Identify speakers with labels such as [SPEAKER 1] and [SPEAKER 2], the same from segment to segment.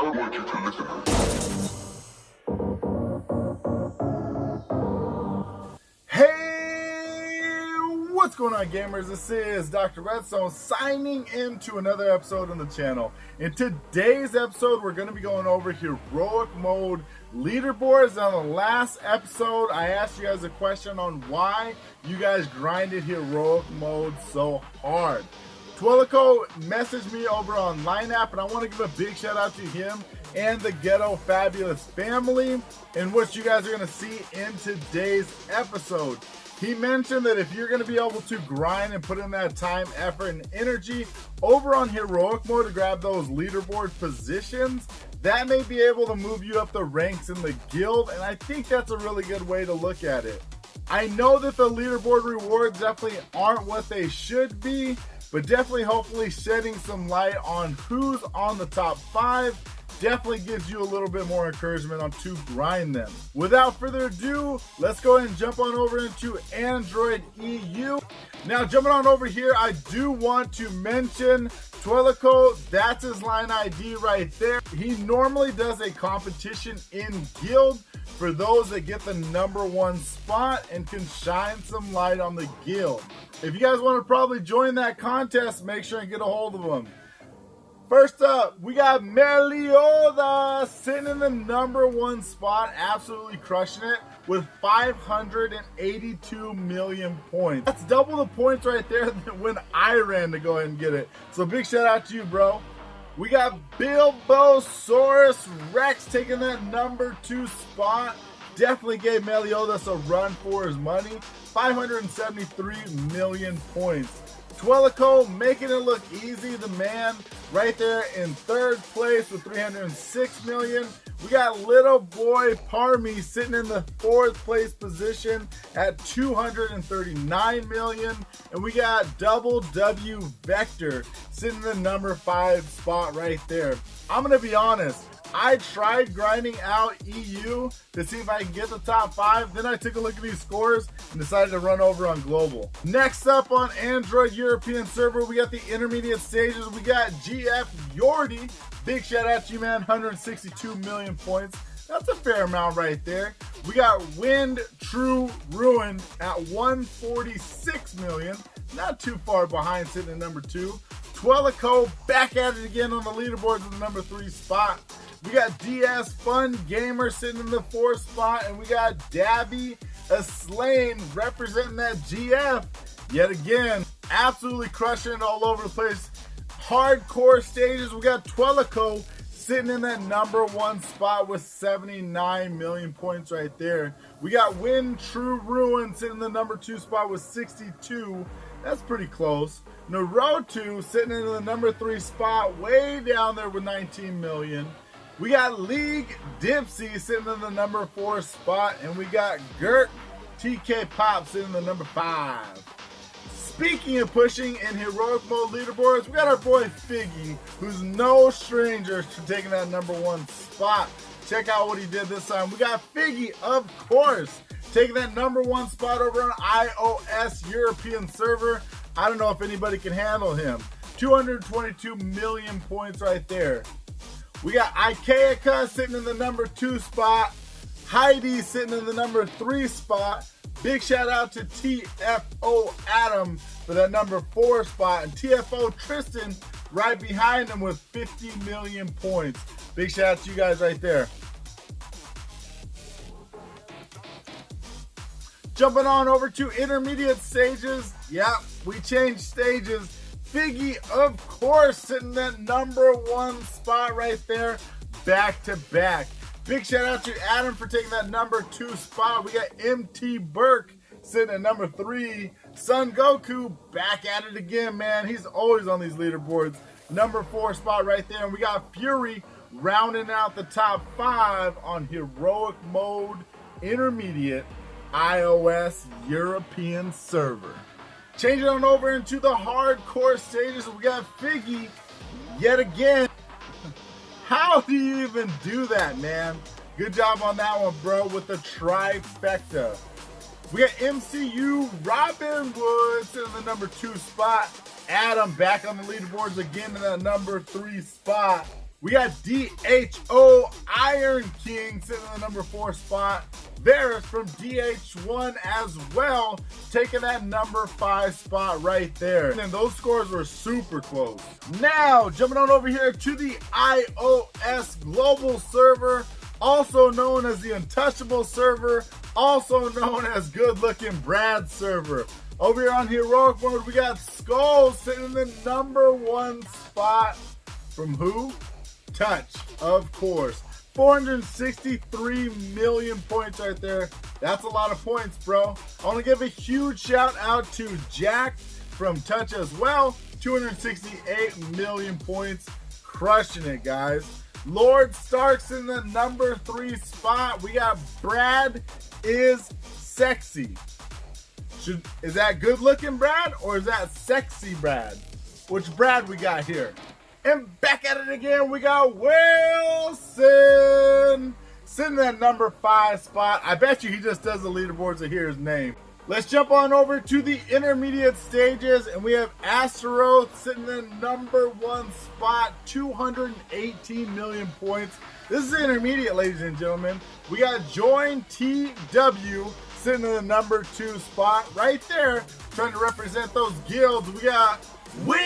[SPEAKER 1] I want you to listen.
[SPEAKER 2] Hey, what's going on, gamers? This is Doctorredstone signing into another episode on the channel. In today's episode, we're going to be going over heroic mode leaderboards. On the last episode, I asked you guys a question on why you guys grinded heroic mode so hard. Twilico messaged me over on Line App, and I want to give a big shout out to him and the Ghetto Fabulous family and what you guys are going to see in today's episode. He mentioned that if you're going to be able to grind and put in that time, effort, and energy over on heroic mode to grab those leaderboard positions, that may be able to move you up the ranks in the guild, and I think that's a really good way to look at it. I know that the leaderboard rewards definitely aren't what they should be, but definitely hopefully shedding some light on who's on the top 5 definitely gives you a little bit more encouragement on to grind them. Without further ado, let's go ahead and jump on over into Android EU. Now, jumping on over here, I do want to mention Twilico. That's his line ID right there. He normally does a competition in guild for those that get the #1 spot and can shine some light on the guild. If you guys want to probably join that contest, make sure and get a hold of them. First up, we got Mnebulae sitting in the #1 spot, absolutely crushing it with 582 million points. That's double the points right there when I ran to go ahead and get it. So big shout out to you, bro. We got Bilbosaurus Rex taking that #2 spot. Definitely gave Meliodas a run for his money. 573 million points. Twilico making it look easy, the man right there in 3rd place with 306 million. We got little boy Parmy sitting in the 4th place position at 239 million. And we got Double W Vector sitting in the #5 spot right there. I'm going to be honest. I tried grinding out EU to see if I can get the top 5. Then I took a look at these scores and decided to run over on global. Next up on Android European server, we got the intermediate stages. We got GFYyyyyy. Big shout out to you, man. 162 million points. That's a fair amount right there. We got Wind True Ruin at 146 million. Not too far behind, sitting at #2. Twilico back at it again on the leaderboards in the #3 spot. We got DS Fun Gamer sitting in the 4th spot, and we got Dabby Aslane representing that GF yet again. Absolutely crushing it all over the place. Hardcore stages, we got Twilico sitting in that #1 spot with 79 million points right there. We got Wind True Ruin sitting in the #2 spot with 62. That's pretty close. Naruto sitting in the #3 spot, way down there with 19 million. We got League Dipsy sitting in the #4 spot, and we got Gert TK Pop sitting in the #5. Speaking of pushing in heroic mode leaderboards, we got our boy Figgy, who's no stranger to taking that #1 spot. Check out what he did this time. We got Figgy, of course, taking that #1 spot over on iOS European server. I don't know if anybody can handle him. 222 million points right there. We got Ikeika sitting in the #2 spot. Heidi sitting in the #3 spot. Big shout out to TFO Adam for that #4 spot. And TFO Tristan right behind him with 50 million points. Big shout out to you guys right there. Jumping on over to intermediate stages. Yeah, we changed stages. Figgy, of course, sitting that #1 spot right there, back to back. Big shout out to Adam for taking that #2 spot. We got MT Burke sitting at #3. Son Goku back at it again, man. He's always on these leaderboards. #4 spot right there. And we got Fury rounding out the top 5 on heroic mode intermediate iOS European server. Changing on over into the hardcore stages, we got Figgy yet again. How do you even do that, man? Good job on that one, bro, with the trifecta. We got MCU Robin Woods in the #2 spot. Adam back on the leaderboards again in that #3 spot. We got DHO Iron King sitting in the number 4 spot. Varus from DH1 as well, taking that number 5 spot right there. And those scores were super close. Now, jumping on over here to the iOS global server, also known as the Untouchable server, also known as Good Looking Brad server. Over here on Heroic Mode, we got Skull sitting in the number 1 spot. From who? Touch, of course. 463 million points right there. That's a lot of points, bro. I want to give a huge shout out to Jack from Touch as well. 268 million points. Crushing it, guys. Lord Stark's in the number 3 spot. We got Brad is sexy. Is that good looking Brad or is that sexy Brad? Which Brad we got here? And back at it again, we got Wilson sitting at number 5 spot. I bet you he just does the leaderboards to hear his name. Let's jump on over to the intermediate stages, and we have Astaroth sitting in number 1 spot, 218 million points. This is the intermediate, ladies and gentlemen. We got Join TW sitting in the number 2 spot right there, trying to represent those guilds. We got Wilson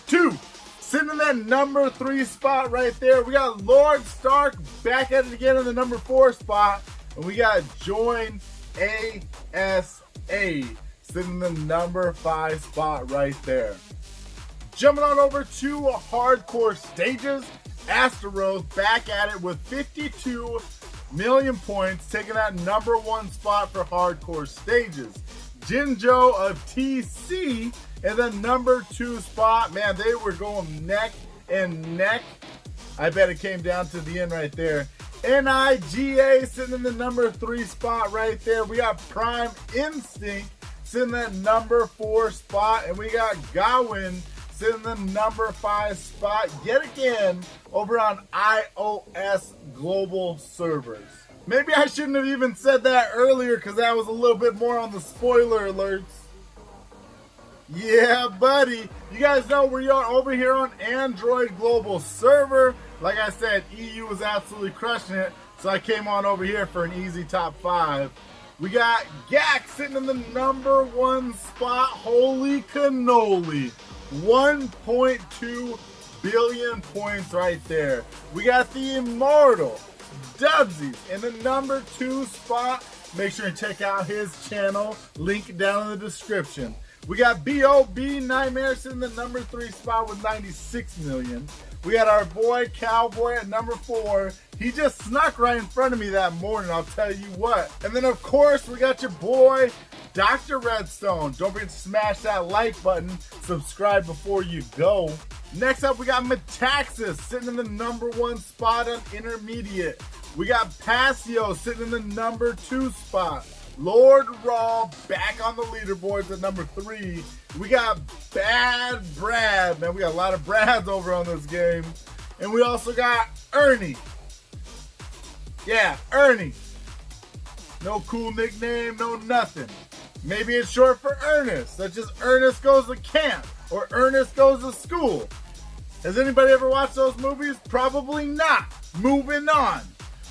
[SPEAKER 2] 2 sitting in that number 3 spot right there. We got Lord Stark back at it again in the number 4 spot. And we got Join ASA sitting in the number 5 spot right there. Jumping on over to hardcore stages, Astaroth back at it with 52 million points, taking that number 1 spot for hardcore stages. Jinjo of TC in the number 2 spot. Man, they were going neck and neck. I bet it came down to the end right there. NIGA sitting in the number 3 spot right there. We got Prime Instinct sitting in that number 4 spot. And we got Gawain sitting in the number 5 spot yet again over on iOS global servers. Maybe I shouldn't have even said that earlier because that was a little bit more on the spoiler alerts. Yeah, buddy. You guys know we are over here on Android global server. Like I said, EU was absolutely crushing it, so I came on over here for an easy top 5. We got Gak sitting in the number 1 spot. Holy cannoli. 1.2 billion points right there. We got the Immortal Dubzys in the number 2 spot. Make sure and check out his channel. Link down in the description. We got B.O.B. Nightmares in the number 3 spot with 96 million. We got our boy Cowboy at number 4. He just snuck right in front of me that morning, I'll tell you what. And then of course we got your boy Doctorredstone. Don't forget to smash that like button. Subscribe before you go. Next up we got Metaxas sitting in the number 1 spot on intermediate. We got Passio sitting in the number 2 spot. Lord Raw back on the leaderboards at number 3. We got Bad Brad. Man, we got a lot of Brads over on this game. And we also got Ernie. Yeah, Ernie. No cool nickname, no nothing. Maybe it's short for Ernest, such as Ernest Goes to Camp or Ernest Goes to School. Has anybody ever watched those movies? Probably not. Moving on.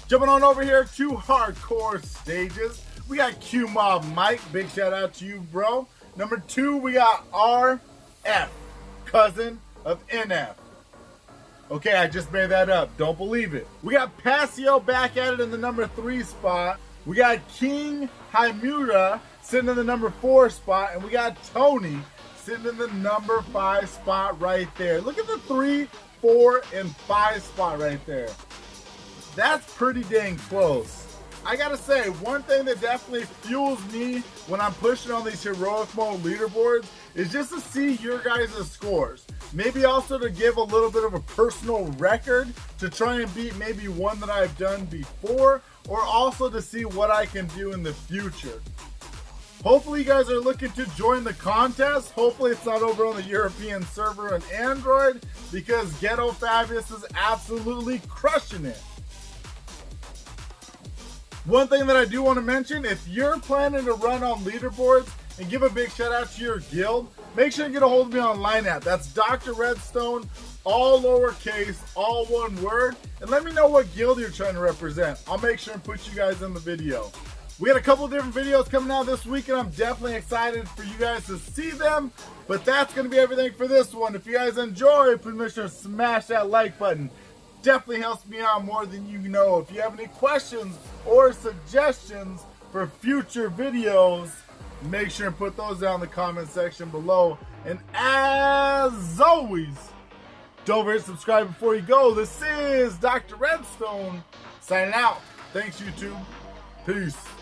[SPEAKER 2] Jumping on over here to hardcore stages. We got Q-Mob Mike. Big shout out to you, bro. Number 2, we got RF, cousin of NF. Okay, I just made that up. Don't believe it. We got Passio back at it in the number 3 spot. We got King Hymura sitting in the number 4 spot. And we got Tony sitting in the number 5 spot right there. Look at the 3, 4, and 5 spot right there. That's pretty dang close. I gotta say, one thing that definitely fuels me when I'm pushing on these heroic mode leaderboards is just to see your guys' scores. Maybe also to give a little bit of a personal record to try and beat maybe one that I've done before, or also to see what I can do in the future. Hopefully you guys are looking to join the contest. Hopefully it's not over on the European server on Android, because Ghetto Fabulous is absolutely crushing it. One thing that I do want to mention, if you're planning to run on leaderboards and give a big shout out to your guild, make sure you get a hold of me on Line App. That's Doctorredstone all lowercase, all one word, and let me know what guild you're trying to represent. I'll make sure and put you guys in the video. We got a couple different videos coming out this week, and I'm definitely excited for you guys to see them. But that's going to be everything for this one. If you guys enjoy, please make sure to smash that like button. Definitely helps me out more than you know. If you have any questions or suggestions for future videos, make sure and put those down in the comment section below. And as always, don't forget to subscribe before you go. This is Dr. Redstone signing out. Thanks, YouTube. Peace.